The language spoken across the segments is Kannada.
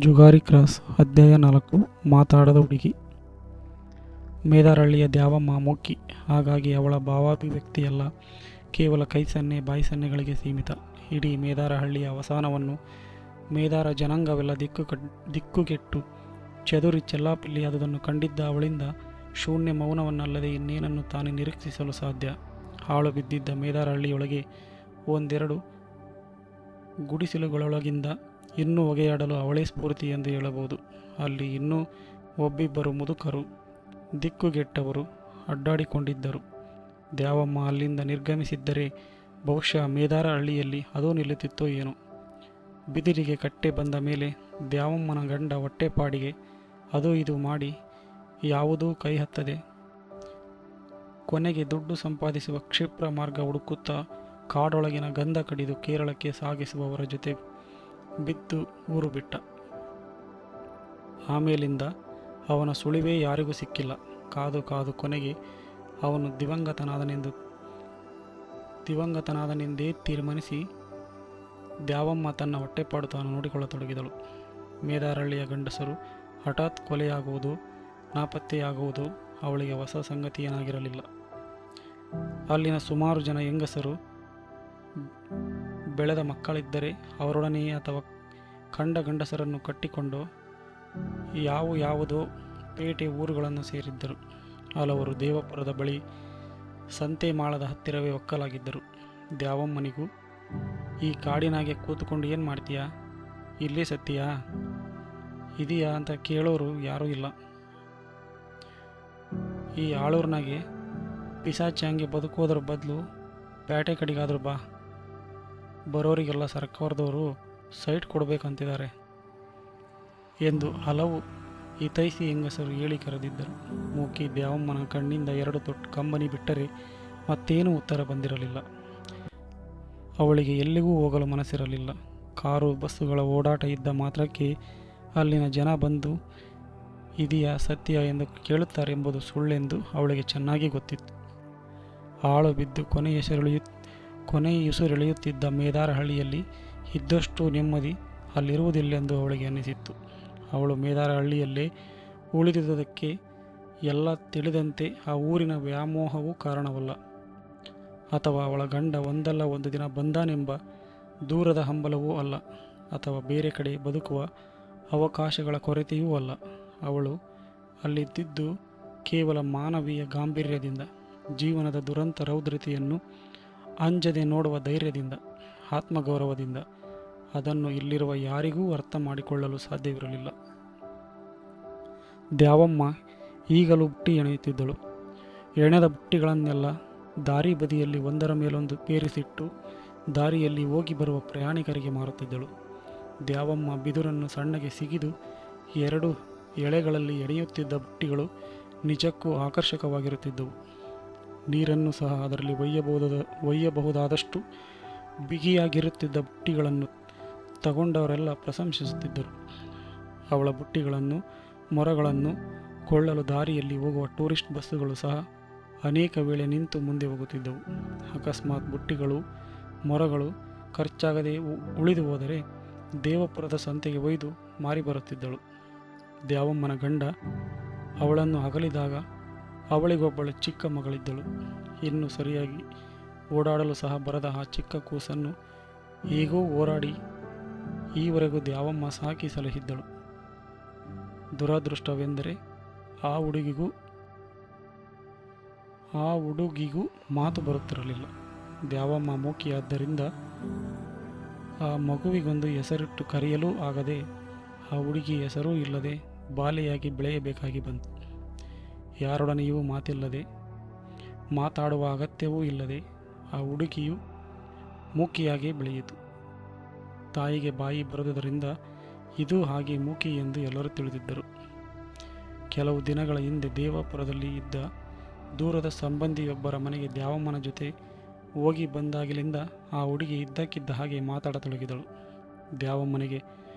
ಜುಗಾರಿ ಕ್ರಾಸ್ ಅಧ್ಯಾಯ 4 ಮಾತಾಡದ ಹುಡುಗಿ. ಮೇದಾರಹಳ್ಳಿಯ ದ್ಯಾವಮ್ಮ ಮೂಕಿ, ಹಾಗಾಗಿ ಅವಳ ಭಾವಾಭಿವ್ಯಕ್ತಿಯೆಲ್ಲ ಕೇವಲ ಕೈ ಸನ್ನೆ ಬಾಯಿ ಸನ್ನೆಗಳಿಗೆ ಸೀಮಿತ. ಇಡೀ ಮೇದಾರಹಳ್ಳಿಯ ಅವಸಾನವನ್ನು ಮೇದಾರ ಜನಾಂಗವೆಲ್ಲ ದಿಕ್ಕುಗೆಟ್ಟು ಚದುರಿ ಚೆಲ್ಲಾಪಿಲ್ಲಿಯಾದುದನ್ನು ಕಂಡಿದ್ದ ಅವಳಿಂದ ಶೂನ್ಯ ಮೌನವನ್ನಲ್ಲದೆ ಇನ್ನೇನನ್ನು ತಾನೇ ನಿರೀಕ್ಷಿಸಲು ಸಾಧ್ಯ. ಹಾಳು ಬಿದ್ದಿದ್ದ ಮೇದಾರಹಳ್ಳಿಯೊಳಗೆ ಒಂದೆರಡು ಗುಡಿಸಲುಗಳೊಳಗಿಂದ ಇನ್ನೂ ಹೊಗೆಯಾಡಲು ಅವಳೇ ಸ್ಫೂರ್ತಿ ಎಂದು ಹೇಳಬಹುದು. ಅಲ್ಲಿ ಇನ್ನೂ ಒಬ್ಬಿಬ್ಬರು ಮುದುಕರು ದಿಕ್ಕುಗೆಟ್ಟವರು ಅಡ್ಡಾಡಿಕೊಂಡಿದ್ದರು. ದ್ಯಾವಮ್ಮ ಅಲ್ಲಿಂದ ನಿರ್ಗಮಿಸಿದ್ದರೆ ಬಹುಶಃ ಮೇದಾರಹಳ್ಳಿಯಲ್ಲಿ ಅದೂ ನಿಲ್ಲುತ್ತಿತ್ತೋ ಏನೋ. ಬಿದಿರಿಗೆ ಕಟ್ಟೆ ಬಂದ ಮೇಲೆ ದ್ಯಾವಮ್ಮನ ಗಂಡ ಹೊಟ್ಟೆಪಾಡಿಗೆ ಅದು ಇದು ಮಾಡಿ ಯಾವುದೂ ಕೈ ಹತ್ತದೆ ಕೊನೆಗೆ ದುಡ್ಡು ಸಂಪಾದಿಸುವ ಕ್ಷಿಪ್ರ ಮಾರ್ಗ ಹುಡುಕುತ್ತಾ ಕಾಡೊಳಗಿನ ಗಂಧ ಕಡಿದು ಕೇರಳಕ್ಕೆ ಸಾಗಿಸುವವರ ಜೊತೆ ಬಿದ್ದು ಊರು ಬಿಟ್ಟ. ಆಮೇಲಿಂದ ಅವನ ಸುಳಿವೇ ಯಾರಿಗೂ ಸಿಕ್ಕಿಲ್ಲ. ಕಾದು ಕಾದು ಕೊನೆಗೆ ಅವನು ದಿವಂಗತನಾದನೆಂದೇ ತೀರ್ಮಾನಿಸಿ ದ್ಯಾವಮ್ಮ ತನ್ನ ಹೊಟ್ಟೆಪಾಡು ತಾನು ನೋಡಿಕೊಳ್ಳತೊಡಗಿದಳು. ಮೇದಾರಹಳ್ಳಿಯ ಗಂಡಸರು ಹಠಾತ್ ಕೊಲೆಯಾಗುವುದು, ನಾಪತ್ತೆಯಾಗುವುದು ಅವಳಿಗೆ ಹೊಸ ಸಂಗತಿಯೇನಾಗಿರಲಿಲ್ಲ. ಅಲ್ಲಿನ ಸುಮಾರು ಜನ ಹೆಂಗಸರು ಬೆಳೆದ ಮಕ್ಕಳಿದ್ದರೆ ಅವರೊಡನೆಯೇ ಅಥವಾ ಕಂಡ ಗಂಡಸರನ್ನು ಕಟ್ಟಿಕೊಂಡು ಯಾವುದೋ ಪೇಟೆ ಊರುಗಳನ್ನು ಸೇರಿದ್ದರು. ಹಲವರು ದೇವಪುರದ ಬಳಿ ಸಂತೆಮಾಳದ ಹತ್ತಿರವೇ ಒಕ್ಕಲಾಗಿದ್ದರು. ದ್ಯಾವಮ್ಮನಿಗೂ ಈ ಕಾಡಿನಾಗೆ ಕೂತುಕೊಂಡು ಏನು ಮಾಡ್ತೀಯಾ, ಇಲ್ಲೇ ಸತ್ತೀಯಾ, ಇದೆಯಾ ಅಂತ ಕೇಳೋರು ಯಾರೂ ಇಲ್ಲ. ಈ ಆಳೂರಿನಾಗೆ ಪಿಸಾಚಂಗೆ ಬದುಕೋದ್ರ ಬದಲು ಪೇಟೆ ಕಡೆಗಾದ್ರೂ ಬಾ, ಬರೋರಿಗೆಲ್ಲ ಸರ್ಕಾರದವರು ಸೈಟ್ ಕೊಡಬೇಕಂತಿದ್ದಾರೆ ಎಂದು ಹಲವು ಹಿತೈಷಿ ಹೆಂಗಸರು ಹೇಳಿ ಕರೆದಿದ್ದರು. ಮೂಕಿ ದ್ಯಾವಮ್ಮನ ಕಣ್ಣಿಂದ 2 ತೊಟ್ಟು ಕಂಬನಿ ಬಿಟ್ಟರೆ ಮತ್ತೇನೂ ಉತ್ತರ ಬಂದಿರಲಿಲ್ಲ. ಅವಳಿಗೆ ಎಲ್ಲಿಗೂ ಹೋಗಲು ಮನಸ್ಸಿರಲಿಲ್ಲ. ಕಾರು ಬಸ್ಸುಗಳ ಓಡಾಟ ಇದ್ದ ಮಾತ್ರಕ್ಕೆ ಅಲ್ಲಿನ ಜನ ಬಂದು ಇದೆಯಾ ಸತ್ಯ ಎಂದು ಕೇಳುತ್ತಾರೆಂಬುದು ಸುಳ್ಳೆಂದು ಅವಳಿಗೆ ಚೆನ್ನಾಗಿ ಗೊತ್ತಿತ್ತು. ಆಳು ಬಿದ್ದು ಕೊನೆಯುಸಿರೆಳೆಯುತ್ತಿದ್ದ ಮೇದಾರಹಳ್ಳಿಯಲ್ಲಿ ಇದ್ದಷ್ಟು ನೆಮ್ಮದಿ ಅಲ್ಲಿರುವುದಿಲ್ಲೆಂದು ಅವಳಿಗೆ ಅನ್ನಿಸಿತ್ತು. ಅವಳು ಮೇದಾರಹಳ್ಳಿಯಲ್ಲೇ ಉಳಿದುದಕ್ಕೆ ಎಲ್ಲ ತಿಳಿದಂತೆ ಆ ಊರಿನ ವ್ಯಾಮೋಹವೂ ಕಾರಣವಲ್ಲ, ಅಥವಾ ಅವಳ ಗಂಡ ಒಂದಲ್ಲ ಒಂದು ದಿನ ಬಂದಾನೆಂಬ ದೂರದ ಹಂಬಲವೂ ಅಲ್ಲ, ಅಥವಾ ಬೇರೆ ಕಡೆ ಬದುಕುವ ಅವಕಾಶಗಳ ಕೊರತೆಯೂ ಅಲ್ಲ. ಅವಳು ಅಲ್ಲಿದ್ದುದು ಕೇವಲ ಮಾನವೀಯ ಗಾಂಭೀರ್ಯದಿಂದ, ಜೀವನದ ದುರಂತ ರೌದ್ರತೆಯನ್ನು ಅಂಜದೆ ನೋಡುವ ಧೈರ್ಯದಿಂದ, ಆತ್ಮಗೌರವದಿಂದ. ಅದನ್ನು ಇಲ್ಲಿರುವ ಯಾರಿಗೂ ಅರ್ಥ ಮಾಡಿಕೊಳ್ಳಲು ಸಾಧ್ಯವಿರಲಿಲ್ಲ. ದ್ಯಾವಮ್ಮ ಈಗಲೂ ಬುಟ್ಟಿ ಎಣೆಯುತ್ತಿದ್ದಳು. ಎಣೆದ ಬುಟ್ಟಿಗಳನ್ನೆಲ್ಲ ದಾರಿ ಬದಿಯಲ್ಲಿ ಒಂದರ ಮೇಲೊಂದು ಪೇರಿಸಿಟ್ಟು ದಾರಿಯಲ್ಲಿ ಹೋಗಿ ಬರುವ ಪ್ರಯಾಣಿಕರಿಗೆ ಮಾರುತ್ತಿದ್ದಳು. ದ್ಯಾವಮ್ಮ ಬಿದುರನ್ನು ಸಣ್ಣಗೆ ಸಿಗಿದು 2 ಎಳೆಗಳಲ್ಲಿ ಎಣೆಯುತ್ತಿದ್ದ ಬುಟ್ಟಿಗಳು ನಿಜಕ್ಕೂ ಆಕರ್ಷಕವಾಗಿರುತ್ತಿದ್ದವು. ನೀರನ್ನು ಸಹ ಅದರಲ್ಲಿ ಒಯ್ಯಬಹುದಾದಷ್ಟು ಬಿಗಿಯಾಗಿರುತ್ತಿದ್ದ ಬುಟ್ಟಿಗಳನ್ನು ತಗೊಂಡವರೆಲ್ಲ ಪ್ರಶಂಸಿಸುತ್ತಿದ್ದರು. ಅವಳ ಬುಟ್ಟಿಗಳನ್ನು ಮೊರಗಳನ್ನು ಕೊಳ್ಳಲು ದಾರಿಯಲ್ಲಿ ಹೋಗುವ ಟೂರಿಸ್ಟ್ ಬಸ್ಸುಗಳು ಸಹ ಅನೇಕ ವೇಳೆ ನಿಂತು ಮುಂದೆ ಹೋಗುತ್ತಿದ್ದವು. ಅಕಸ್ಮಾತ್ ಬುಟ್ಟಿಗಳು ಮೊರಗಳು ಖರ್ಚಾಗದೆ ಉಳಿದು ಹೋದರೆ ದೇವಪುರದ ಸಂತೆಗೆ ಒಯ್ದು ಮಾರಿ ಬರುತ್ತಿದ್ದಳು. ದ್ಯಾವಮ್ಮನ ಗಂಡ ಅವಳನ್ನು ಅಗಲಿದಾಗ ಅವಳಿಗೊಬ್ಬಳು ಚಿಕ್ಕ ಮಗಳಿದ್ದಳು. ಇನ್ನು ಸರಿಯಾಗಿ ಓಡಾಡಲು ಸಹ ಬರದ ಆ ಚಿಕ್ಕ ಕೂಸನ್ನು ಹೇಗೋ ಹೋರಾಡಿ ಈವರೆಗೂ ದ್ಯಾವಮ್ಮ ಸಾಕಿ ಸಲಹಿದ್ದಳು. ದುರದೃಷ್ಟವೆಂದರೆ ಆ ಹುಡುಗಿಗೂ ಮಾತು ಬರುತ್ತಿರಲಿಲ್ಲ. ದ್ಯಾವಮ್ಮ ಮೂಕಿಯಾದ್ದರಿಂದ ಆ ಮಗುವಿಗೊಂದು ಹೆಸರಿಟ್ಟು ಕರೆಯಲೂ ಆಗದೆ, ಆ ಹುಡುಗಿ ಹೆಸರೂ ಇಲ್ಲದೆ ಬಾಲೆಯಾಗಿ ಬೆಳೆಯಬೇಕಾಗಿ ಬಂತು. ಯಾರೊಡನೆಯೂ ಮಾತಿಲ್ಲದೆ, ಮಾತಾಡುವ ಅಗತ್ಯವೂ ಇಲ್ಲದೆ ಆ ಹುಡುಗಿಯು ಮೂಕಿಯಾಗಿ ಬೆಳೆಯಿತು. ತಾಯಿಗೆ ಬಾಯಿ ಬರುವುದರಿಂದ ಇದು ಹಾಗೆ ಮೂಕಿ ಎಂದು ಎಲ್ಲರೂ ತಿಳಿದಿದ್ದರು. ಕೆಲವು ದಿನಗಳ ಹಿಂದೆ ದೇವಪುರದಲ್ಲಿ ಇದ್ದ ದೂರದ ಸಂಬಂಧಿಯೊಬ್ಬರ ಮನೆಗೆ ದ್ಯಾವಮ್ಮನ ಜೊತೆ ಹೋಗಿ ಬಂದಾಗಲಿಂದ ಆ ಹುಡುಗಿ ಇದ್ದಕ್ಕಿದ್ದ ಹಾಗೆ ಮಾತಾಡತೊಡಗಿದಳು. ದ್ಯಾವಮ್ಮನಿಗೆ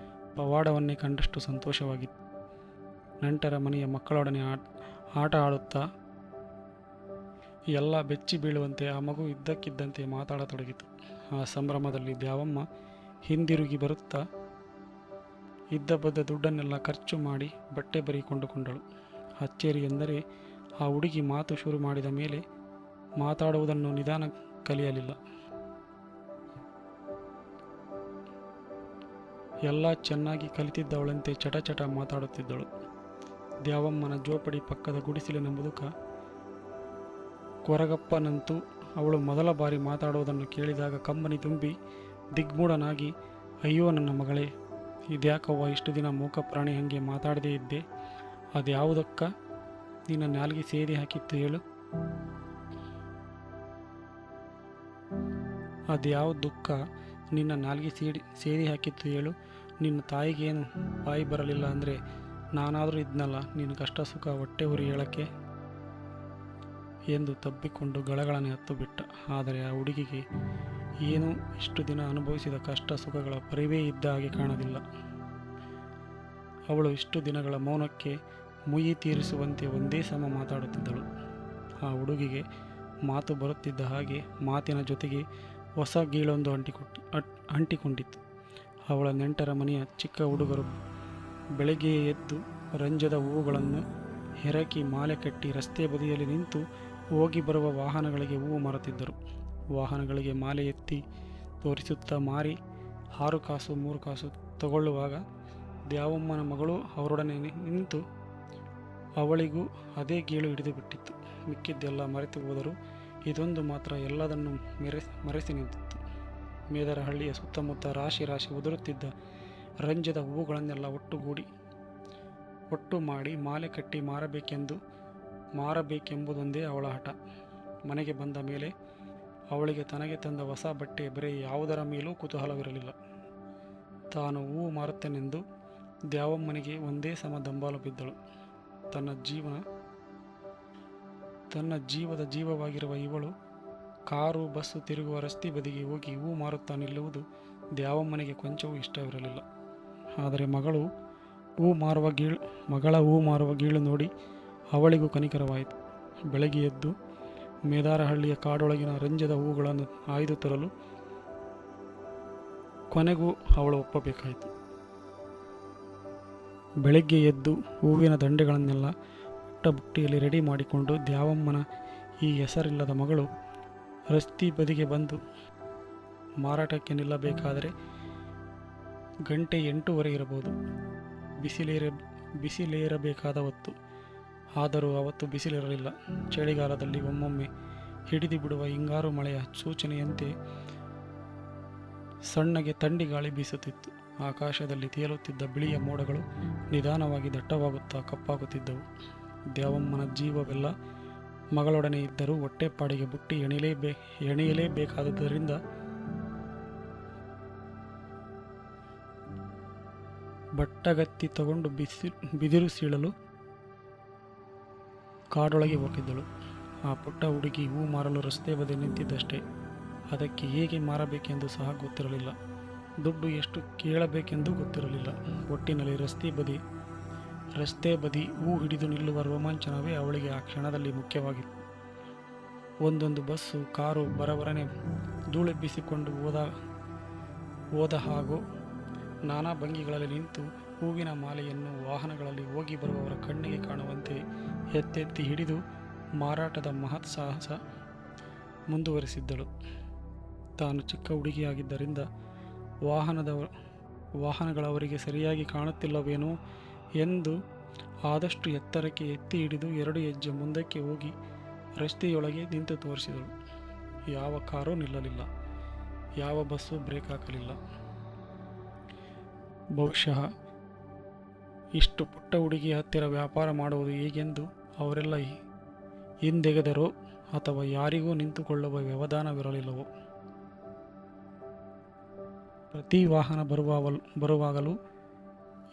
ಪವಾಡವನ್ನೇ ಕಂಡಷ್ಟು ಸಂತೋಷವಾಗಿತ್ತು. ನಂತರ ಮನೆಯ ಮಕ್ಕಳೊಡನೆ ಆಟ ಆಡುತ್ತಾ ಎಲ್ಲ ಬೆಚ್ಚಿ ಬೀಳುವಂತೆ ಆ ಮಗು ಇದ್ದಕ್ಕಿದ್ದಂತೆ ಮಾತಾಡತೊಡಗಿತು. ಆ ಸಂಭ್ರಮದಲ್ಲಿ ದ್ಯಾವಮ್ಮ ಹಿಂದಿರುಗಿ ಬರುತ್ತಾ ಇದ್ದ ಬದ್ದ ದುಡ್ಡನ್ನೆಲ್ಲ ಖರ್ಚು ಮಾಡಿ ಬಟ್ಟೆ ಬರಿ ಕೊಂಡುಕೊಂಡಳು. ಅಚ್ಚೇರಿ ಎಂದರೆ ಆ ಹುಡುಗಿ ಮಾತು ಶುರು ಮಾಡಿದ ಮೇಲೆ ಮಾತಾಡುವುದನ್ನು ನಿಧಾನ ಕಲಿಯಲಿಲ್ಲ. ಎಲ್ಲ ಚೆನ್ನಾಗಿ ಕಲಿತಿದ್ದವಳಂತೆ ಚಟ ಚಟ ಮಾತಾಡುತ್ತಿದ್ದಳು. ದ್ಯಾವಮ್ಮನ ಜೋಪಡಿ ಪಕ್ಕದ ಗುಡಿಸಲಿನ ಮುದುಕ ಕೊರಗಪ್ಪನಂತೂ ಅವಳು ಮೊದಲ ಬಾರಿ ಮಾತಾಡುವುದನ್ನು ಕೇಳಿದಾಗ ಕಂಬನಿ ತುಂಬಿ ದಿಗ್ಮೂಢನಾಗಿ, ಅಯ್ಯೋ ನನ್ನ ಮಗಳೇ, ಇದ್ಯಾಕವ್ವ ಇಷ್ಟು ದಿನ ಮೂಕ ಪ್ರಾಣಿ ಹಂಗೆ ಮಾತಾಡದೇ ಇದ್ದೆ? ಅದ್ಯಾವುದಕ್ಕ ನಿನ್ನ ನಾಲ್ಗೆ ಸೇದಿ ಹಾಕಿತ್ತು ಹೇಳು? ಅದ್ಯಾವ ದುಃಖ ನಿನ್ನ ನಾಲ್ಗೆ ಸೇದಿ ಹಾಕಿತ್ತು ಹೇಳು? ನಿನ್ನ ತಾಯಿಗೇನು ಬಾಯಿ ಬರಲಿಲ್ಲ ಅಂದರೆ ನಾನಾದರೂ ಇದ್ನಲ್ಲ ನಿನ್ನ ಕಷ್ಟ ಸುಖ ಹೊಟ್ಟೆ ಉರಿ ಹೇಳಕ್ಕೆ ಎಂದು ತಬ್ಬಿಕೊಂಡು ಗಳಗಳನೆ ಹತ್ತು ಬಿಟ್ಟ. ಆದರೆ ಆ ಹುಡುಗಿಗೆ ಏನೂ ಇಷ್ಟು ದಿನ ಅನುಭವಿಸಿದ ಕಷ್ಟ ಸುಖಗಳ ಪರಿವೇ ಇದ್ದ ಹಾಗೆ ಕಾಣಲಿಲ್ಲ. ಅವಳು ಇಷ್ಟು ದಿನಗಳ ಮೌನಕ್ಕೆ ಮುಯಿ ತೀರಿಸುವಂತೆ ಒಂದೇ ಸಮ ಮಾತಾಡುತ್ತಿದ್ದಳು. ಆ ಹುಡುಗಿಗೆ ಮಾತು ಬರುತ್ತಿದ್ದ ಹಾಗೆ ಮಾತಿನ ಜೊತೆಗೆ ಹೊಸ ಗೀಳೊಂದು ಅಂಟಿಕೊಂಡಿತ್ತು. ಅವಳ ನೆಂಟರ ಮನೆಯ ಚಿಕ್ಕ ಹುಡುಗರು ಬೆಳಗ್ಗೆ ಎದ್ದು ರಂಜದ ಹೂವುಗಳನ್ನು ಹೆರಕಿ ಮಾಲೆ ಕಟ್ಟಿ ರಸ್ತೆ ಬದಿಯಲ್ಲಿ ನಿಂತು ಹೋಗಿ ಬರುವ ವಾಹನಗಳಿಗೆ ಹೂವು ಮಾರುತ್ತಿದ್ದರು. ವಾಹನಗಳಿಗೆ ಮಾಲೆ ಎತ್ತಿ ತೋರಿಸುತ್ತಾ ಮಾರಿ 6 ಕಾಸು 3 ಕಾಸು ತಗೊಳ್ಳುವಾಗ ದ್ಯಾವಮ್ಮನ ಮಗಳು ಅವರೊಡನೆ ನಿಂತು ಅವಳಿಗೂ ಅದೇ ಗೀಳು ಹಿಡಿದು ಬಿಟ್ಟಿತ್ತು. ಮಿಕ್ಕಿದ್ದೆಲ್ಲ ಮರೆತು ಹೋದರೂ ಇದೊಂದು ಮಾತ್ರ ಎಲ್ಲದನ್ನು ಮರೆಸಿ ನಿಂತಿತ್ತು. ಮೇದರಹಳ್ಳಿಯ ಸುತ್ತಮುತ್ತ ರಾಶಿ ರಾಶಿ ಉದುರುತ್ತಿದ್ದ ರಂಜದ ಹೂವುಗಳನ್ನೆಲ್ಲ ಒಟ್ಟು ಮಾಡಿ ಮಾಲೆ ಕಟ್ಟಿ ಮಾರಬೇಕೆಂಬುದೊಂದೇ ಅವಳ ಹಠ. ಮನೆಗೆ ಬಂದ ಮೇಲೆ ಅವಳಿಗೆ ತನಗೆ ತಂದ ಹೊಸ ಬಟ್ಟೆ ಬೇರೆ ಯಾವುದರ ಮೇಲೂ ಕುತೂಹಲವಿರಲಿಲ್ಲ. ತಾನು ಹೂವು ಮಾರುತ್ತೇನೆಂದು ದ್ಯಾವಮ್ಮನಿಗೆ ಒಂದೇ ಸಮ ದಂಬಾಲು ಬಿದ್ದಳು. ತನ್ನ ಜೀವದ ಜೀವವಾಗಿರುವ ಇವಳು ಕಾರು ಬಸ್ಸು ತಿರುಗುವ ರಸ್ತೆ ಬದಿಗೆ ಹೋಗಿ ಹೂ ಮಾರುತ್ತಾ ನಿಲ್ಲುವುದು ದ್ಯಾವಮ್ಮನಿಗೆ ಕೊಂಚವೂ ಇಷ್ಟವಿರಲಿಲ್ಲ. ಆದರೆ ಮಗಳ ಹೂ ಮಾರುವ ಗೀಳು ನೋಡಿ ಅವಳಿಗೂ ಕನಿಕರವಾಯಿತು. ಬೆಳಗ್ಗೆ ಎದ್ದು ಮೇದಾರಹಳ್ಳಿಯ ಕಾಡೊಳಗಿನ ರಂಜದ ಹೂಗಳನ್ನು ಆಯ್ದು ತರಲು ಕೊನೆಗೂ ಅವಳು ಒಪ್ಪಬೇಕಾಯಿತು. ಬೆಳಗ್ಗೆ ಎದ್ದು ಹೂವಿನ ದಂಡೆಗಳನ್ನೆಲ್ಲ ಬುಟ್ಟಿಯಲ್ಲಿ ರೆಡಿ ಮಾಡಿಕೊಂಡು ದ್ಯಾವಮ್ಮನ ಈ ಹೆಸರಿಲ್ಲದ ಮಗಳು ರಸ್ತೆ ಬದಿಗೆ ಬಂದು ಮಾರಾಟಕ್ಕೆ ನಿಲ್ಲಬೇಕಾದರೆ ಗಂಟೆ 8:15 ಇರಬಹುದು. ಬಿಸಿಲೇರಬೇಕಾದ ಹೊತ್ತು. ಆದರೂ ಅವತ್ತು ಬಿಸಿಲಿರಲಿಲ್ಲ. ಚಳಿಗಾಲದಲ್ಲಿ ಒಮ್ಮೊಮ್ಮೆ ಹಿಡಿದು ಬಿಡುವ ಹಿಂಗಾರು ಮಳೆಯ ಸೂಚನೆಯಂತೆ ಸಣ್ಣಗೆ ಥಂಡಿ ಗಾಳಿ ಬೀಸುತ್ತಿತ್ತು. ಆಕಾಶದಲ್ಲಿ ತೇಲುತ್ತಿದ್ದ ಬಿಳಿಯ ಮೋಡಗಳು ನಿಧಾನವಾಗಿ ದಟ್ಟವಾಗುತ್ತಾ ಕಪ್ಪಾಗುತ್ತಿದ್ದವು. ದ್ಯಾವಮ್ಮನ ಜೀವವೆಲ್ಲ ಮಗಳೊಡನೆ ಇದ್ದರೂ ಹೊಟ್ಟೆಪಾಡಿಗೆ ಬುಟ್ಟಿ ಎಣೆಯಲೇಬೇಕಾದುದರಿಂದ ಬಟ್ಟಗತ್ತಿ ತಗೊಂಡು ಬಿದಿರು ಸೀಳಲು ಕಾಡೊಳಗೆ ಹೋಗಿದ್ದಳು. ಆ ಪುಟ್ಟ ಹುಡುಗಿ ಹೂ ಮಾರಲು ರಸ್ತೆ ಬದಿ ನಿಂತಿದ್ದಷ್ಟೇ. ಅದಕ್ಕೆ ಹೇಗೆ ಮಾರಬೇಕೆಂದು ಸಹ ಗೊತ್ತಿರಲಿಲ್ಲ. ದುಡ್ಡು ಎಷ್ಟು ಕೇಳಬೇಕೆಂದು ಗೊತ್ತಿರಲಿಲ್ಲ. ಒಟ್ಟಿನಲ್ಲಿ ರಸ್ತೆ ಬದಿ ಹೂ ಹಿಡಿದು ನಿಲ್ಲುವ ರೋಮಾಂಚನವೇ ಅವಳಿಗೆ ಆ ಕ್ಷಣದಲ್ಲಿ ಮುಖ್ಯವಾಗಿತ್ತು. ಒಂದೊಂದು ಬಸ್ಸು ಕಾರು ಬರಬರನೆ ಧೂಳೆಬ್ಬಿಸಿಕೊಂಡು ಹೋದ ಹಾಗೂ ನಾನಾ ಭಂಗಿಗಳಲ್ಲಿ ನಿಂತು ಹೂವಿನ ಮಾಲೆಯನ್ನು ವಾಹನಗಳಲ್ಲಿ ಹೋಗಿ ಬರುವವರ ಕಣ್ಣಿಗೆ ಕಾಣುವಂತೆ ಎತ್ತೆತ್ತಿ ಹಿಡಿದು ಮಾರಾಟದ ಮಹತ್ ಸಾಹಸ ಮುಂದುವರಿಸಿದ್ದಳು. ತಾನು ಚಿಕ್ಕ ಹುಡುಗಿಯಾಗಿದ್ದರಿಂದ ವಾಹನಗಳವರಿಗೆ ಸರಿಯಾಗಿ ಕಾಣುತ್ತಿಲ್ಲವೇನೋ ಎಂದು ಆದಷ್ಟು ಎತ್ತರಕ್ಕೆ ಎತ್ತಿ ಹಿಡಿದು 2 ಹೆಜ್ಜೆ ಮುಂದಕ್ಕೆ ಹೋಗಿ ರಸ್ತೆಯೊಳಗೆ ನಿಂತು ತೋರಿಸಿದಳು. ಯಾವ ಕಾರೂ ನಿಲ್ಲಲಿಲ್ಲ. ಯಾವ ಬಸ್ಸು ಬ್ರೇಕ್ ಹಾಕಲಿಲ್ಲ. ಬಹುಶಃ ಇಷ್ಟು ಪುಟ್ಟ ಹುಡುಗಿಯ ಹತ್ತಿರ ವ್ಯಾಪಾರ ಮಾಡುವುದು ಹೇಗೆಂದು ಅವರೆಲ್ಲ ಹಿಂದೆಗೆದರೋ ಅಥವಾ ಯಾರಿಗೂ ನಿಂತುಕೊಳ್ಳುವ ವ್ಯವಧಾನವಿರಲಿಲ್ಲವೋ. ಪ್ರತಿ ವಾಹನ ಬರುವಾಗಲೂ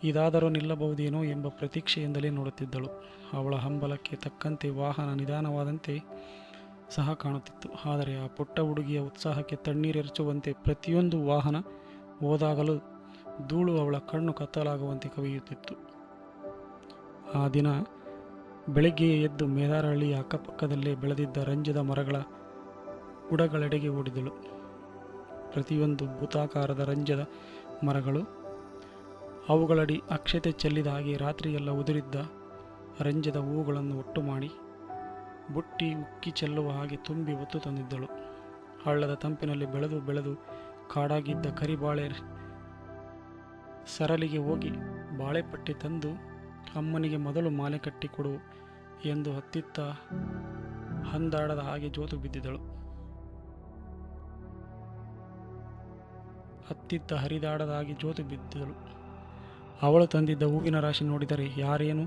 ಇದಾದರೂ ನಿಲ್ಲಬಹುದೇನೋ ಎಂಬ ಪ್ರತೀಕ್ಷೆಯಿಂದಲೇ ನೋಡುತ್ತಿದ್ದಳು. ಅವಳ ಹಂಬಲಕ್ಕೆ ತಕ್ಕಂತೆ ವಾಹನ ನಿಧಾನವಾದಂತೆ ಸಹ ಕಾಣುತ್ತಿತ್ತು. ಆದರೆ ಆ ಪುಟ್ಟ ಹುಡುಗಿಯ ಉತ್ಸಾಹಕ್ಕೆ ತಣ್ಣೀರೆರಚುವಂತೆ ಪ್ರತಿಯೊಂದು ವಾಹನ ಹೋದಾಗಲೂ ಧೂಳು ಅವಳ ಕಣ್ಣು ಕತ್ತಲಾಗುವಂತೆ ಕವಿಯುತ್ತಿತ್ತು. ಆ ದಿನ ಬೆಳಗ್ಗೆ ಎದ್ದು ಮೇದಾರಹಳ್ಳಿಯ ಅಕ್ಕಪಕ್ಕದಲ್ಲೇ ಬೆಳೆದಿದ್ದ ರಂಜದ ಮರಗಳ ಬುಡಗಳೆಡೆಗೆ ಓಡಿದಳು. ಪ್ರತಿಯೊಂದು ಭೂತಾಕಾರದ ರಂಜದ ಮರಗಳು ಅವುಗಳಡಿ ಅಕ್ಷತೆ ಚೆಲ್ಲಿದ ಹಾಗೆ ರಾತ್ರಿಯೆಲ್ಲ ಉದುರಿದ್ದ ರಂಜದ ಹೂವುಗಳನ್ನು ಒಟ್ಟು ಮಾಡಿ ಬುಟ್ಟಿ ಉಕ್ಕಿ ಚೆಲ್ಲುವ ಹಾಗೆ ತುಂಬಿ ಹೊತ್ತು ತಂದಿದ್ದಳು. ಹಳ್ಳದ ತಂಪಿನಲ್ಲಿ ಬೆಳೆದು ಬೆಳೆದು ಕಾಡಾಗಿದ್ದ ಕರಿಬಾಳೆ ಸರಲಿಗೆ ಹೋಗಿ ಬಾಳೆಪಟ್ಟಿ ತಂದು ಅಮ್ಮನಿಗೆ ಮೊದಲು ಮಾಲೆ ಕಟ್ಟಿಕೊಡು ಎಂದು ಹತ್ತಿತ್ತ ಹಂದಾಡದ ಹಾಗೆ ಜೋತು ಬಿದ್ದಿದ್ದಳು. ಹತ್ತಿತ್ತ ಹರಿದಾಡದ ಹಾಗೆ ಜೋತು ಬಿದ್ದಿದ್ದಳು. ಅವಳು ತಂದಿದ್ದ ಹೂವಿನ ರಾಶಿ ನೋಡಿದರೆ ಯಾರೇನು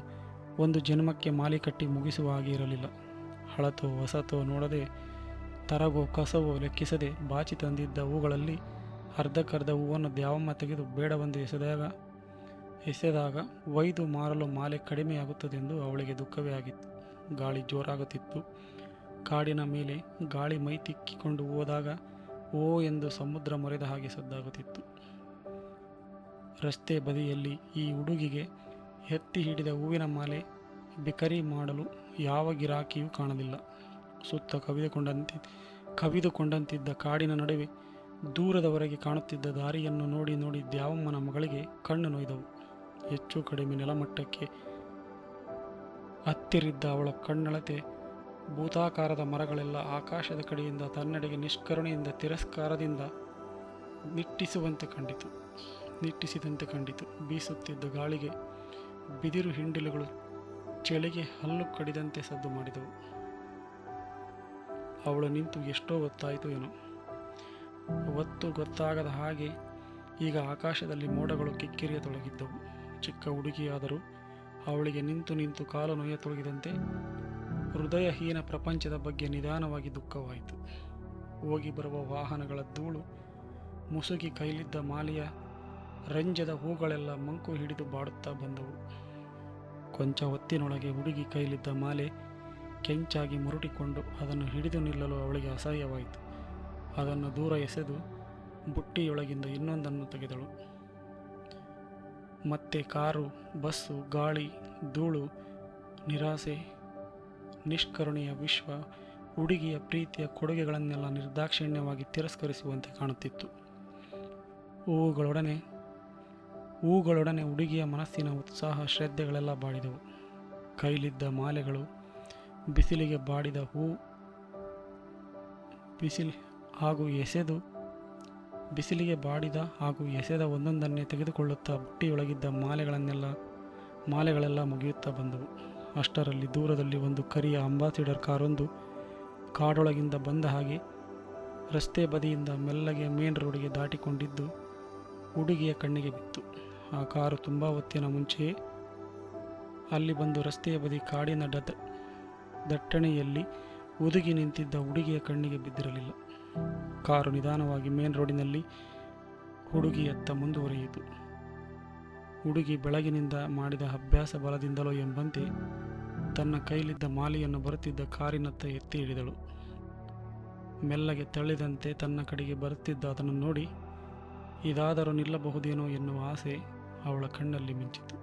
ಒಂದು ಜನ್ಮಕ್ಕೆ ಮಾಲೆ ಕಟ್ಟಿ ಮುಗಿಸುವ ಹಾಗೆ ಇರಲಿಲ್ಲ. ಹಳತೋ ಹೊಸತೋ ನೋಡದೆ, ತರಗೋ ಕಸವೋ ಲೆಕ್ಕಿಸದೆ ಬಾಚಿ ತಂದಿದ್ದ ಹೂಗಳಲ್ಲಿ ಅರ್ಧಕ್ಕರ್ಧ ಹೂವನ್ನು ದ್ಯಾವಮ್ಮ ತೆಗೆದು ಬೇಡವೆಂದು ಎಸೆದಾಗ ಒಯ್ದು ಮಾರಲು ಮಾಲೆ ಕಡಿಮೆಯಾಗುತ್ತದೆಂದು ಅವಳಿಗೆ ದುಃಖವೇ ಆಗಿತ್ತು. ಗಾಳಿ ಜೋರಾಗುತ್ತಿತ್ತು. ಕಾಡಿನ ಮೇಲೆ ಗಾಳಿ ಮೈ ತಿಕ್ಕಿಕೊಂಡು ಹೋದಾಗ ಓ ಎಂದು ಸಮುದ್ರ ಮೊರೆದ ಹಾಗೆ ಸದ್ದಾಗುತ್ತಿತ್ತು. ರಸ್ತೆ ಬದಿಯಲ್ಲಿ ಈ ಹುಡುಗಿಗೆ ಎತ್ತಿ ಹಿಡಿದ ಹೂವಿನ ಮಾಲೆ ಬಿಕರಿ ಮಾಡಲು ಯಾವ ಗಿರಾಕಿಯೂ ಕಾಣಲಿಲ್ಲ. ಸುತ್ತ ಕವಿದುಕೊಂಡಂತಿದ್ದ ಕಾಡಿನ ನಡುವೆ ದೂರದವರೆಗೆ ಕಾಣುತ್ತಿದ್ದ ದಾರಿಯನ್ನು ನೋಡಿ ನೋಡಿ ದ್ಯಾವಮ್ಮನ ಮಗಳಿಗೆ ಕಣ್ಣು ನೋಯ್ದವು. ಹೆಚ್ಚು ಕಡಿಮೆ ನೆಲಮಟ್ಟಕ್ಕೆ ಹತ್ತಿರಿದ್ದ ಅವಳ ಕಣ್ಣಳತೆ ಭೂತಾಕಾರದ ಮರಗಳೆಲ್ಲ ಆಕಾಶದ ಕಡೆಯಿಂದ ತನ್ನೆಡೆಗೆ ನಿಷ್ಕರುಣೆಯಿಂದ ತಿರಸ್ಕಾರದಿಂದ ನಿಟ್ಟಿಸಿದಂತೆ ಕಂಡಿತು. ಬೀಸುತ್ತಿದ್ದ ಗಾಳಿಗೆ ಬಿದಿರು ಹಿಂಡಿಲುಗಳು ಚಳಿಗೆ ಹಲ್ಲು ಕಡಿದಂತೆ ಸದ್ದು ಮಾಡಿದವು. ಅವಳು ನಿಂತು ಎಷ್ಟೋ ಹೊತ್ತಾಯಿತು ಏನೋ. ಹೊತ್ತು ಗೊತ್ತಾಗದ ಹಾಗೆ ಈಗ ಆಕಾಶದಲ್ಲಿ ಮೋಡಗಳು ಕಿಕ್ಕಿರಿಯತೊಡಗಿದ್ದವು. ಚಿಕ್ಕ ಹುಡುಗಿಯಾದರೂ ಅವಳಿಗೆ ನಿಂತು ನಿಂತು ಕಾಲು ನೋಯತೊಡಗಿದಂತೆ ಹೃದಯಹೀನ ಪ್ರಪಂಚದ ಬಗ್ಗೆ ನಿಧಾನವಾಗಿ ದುಃಖವಾಯಿತು. ಹೋಗಿ ಬರುವ ವಾಹನಗಳ ಧೂಳು ಮುಸುಗಿ ಕೈಲಿದ್ದ ಮಾಲೆಯ ರಂಜದ ಹೂಗಳೆಲ್ಲ ಮಂಕು ಹಿಡಿದು ಬಾಡುತ್ತಾ ಬಂದವು. ಕೊಂಚ ಹೊತ್ತಿನೊಳಗೆ ಹುಡುಗಿ ಕೈಲಿದ್ದ ಮಾಲೆ ಕೆಂಚಾಗಿ ಮುರುಟಿಕೊಂಡು ಅದನ್ನು ಹಿಡಿದು ನಿಲ್ಲಲು ಅವಳಿಗೆ ಅಸಹ್ಯವಾಯಿತು. ಅದನ್ನು ದೂರ ಎಸೆದು ಬುಟ್ಟಿಯೊಳಗಿಂದ ಇನ್ನೊಂದನ್ನು ತೆಗೆದಳು. ಮತ್ತೆ ಕಾರು, ಬಸ್ಸು, ಗಾಳಿ, ಧೂಳು, ನಿರಾಸೆ, ನಿಷ್ಕರುಣೆಯ ವಿಶ್ವ ಹುಡುಗಿಯ ಪ್ರೀತಿಯ ಕೊಡುಗೆಗಳನ್ನೆಲ್ಲ ನಿರ್ದಾಕ್ಷಿಣ್ಯವಾಗಿ ತಿರಸ್ಕರಿಸುವಂತೆ ಕಾಣುತ್ತಿತ್ತು. ಹೂಗಳೊಡನೆ ಹುಡುಗಿಯ ಮನಸ್ಸಿನ ಉತ್ಸಾಹ ಶ್ರದ್ಧೆಗಳೆಲ್ಲ ಬಾಡಿದವು. ಕೈಲಿದ್ದ ಮಾಲೆಗಳು ಬಿಸಿಲಿಗೆ ಬಾಡಿದ ಹಾಗೂ ಎಸೆದ ಒಂದೊಂದನ್ನೇ ತೆಗೆದುಕೊಳ್ಳುತ್ತಾ ಬುಟ್ಟಿಯೊಳಗಿದ್ದ ಮಾಲೆಗಳೆಲ್ಲ ಮುಗಿಯುತ್ತಾ ಬಂದವು. ಅಷ್ಟರಲ್ಲಿ ದೂರದಲ್ಲಿ ಒಂದು ಕರಿಯ ಅಂಬಾಸಿಡರ್ ಕಾರೊಂದು ಕಾಡೊಳಗಿಂದ ಬಂದ ಹಾಗೆ ರಸ್ತೆ ಬದಿಯಿಂದ ಮೆಲ್ಲಗೆ ಮೇನ್ ರೋಡಿಗೆ ದಾಟಿಕೊಂಡಿದ್ದು ಹುಡುಗಿಯ ಕಣ್ಣಿಗೆ ಬಿತ್ತು. ಆ ಕಾರು ತುಂಬ ಹೊತ್ತಿನ ಮುಂಚೆಯೇ ಅಲ್ಲಿ ಬಂದು ರಸ್ತೆಯ ಬದಿ ಕಾಡಿನ ದಟ್ಟಣೆಯಲ್ಲಿ ಒದುಗಿ ನಿಂತಿದ್ದ ಹುಡುಗಿಯ ಕಣ್ಣಿಗೆ ಬಿದ್ದಿರಲಿಲ್ಲ. ಕಾರು ನಿಧಾನವಾಗಿ ಮೇನ್ ರೋಡಿನಲ್ಲಿ ಹುಡುಗಿಯತ್ತ ಮುಂದುವರಿಯಿತು. ಹುಡುಗಿ ಬೆಳಗಿನಿಂದ ಮಾಡಿದ ಅಭ್ಯಾಸ ಬಲದಿಂದಲೋ ಎಂಬಂತೆ ತನ್ನ ಕೈಲಿದ್ದ ಮಾಲೆಯನ್ನು ಬರುತ್ತಿದ್ದ ಕಾರಿನತ್ತ ಎತ್ತಿ ಹಿಡಿದಳು. ಮೆಲ್ಲಗೆ ತಳ್ಳಿದಂತೆ ತನ್ನ ಕಡೆಗೆ ಬರುತ್ತಿದ್ದ ಅದನ್ನು ನೋಡಿ ಇದಾದರೂ ನಿಲ್ಲಬಹುದೇನೋ ಎನ್ನುವ ಆಸೆ ಅವಳ ಕಣ್ಣಲ್ಲಿ ಮಿಂಚಿತು.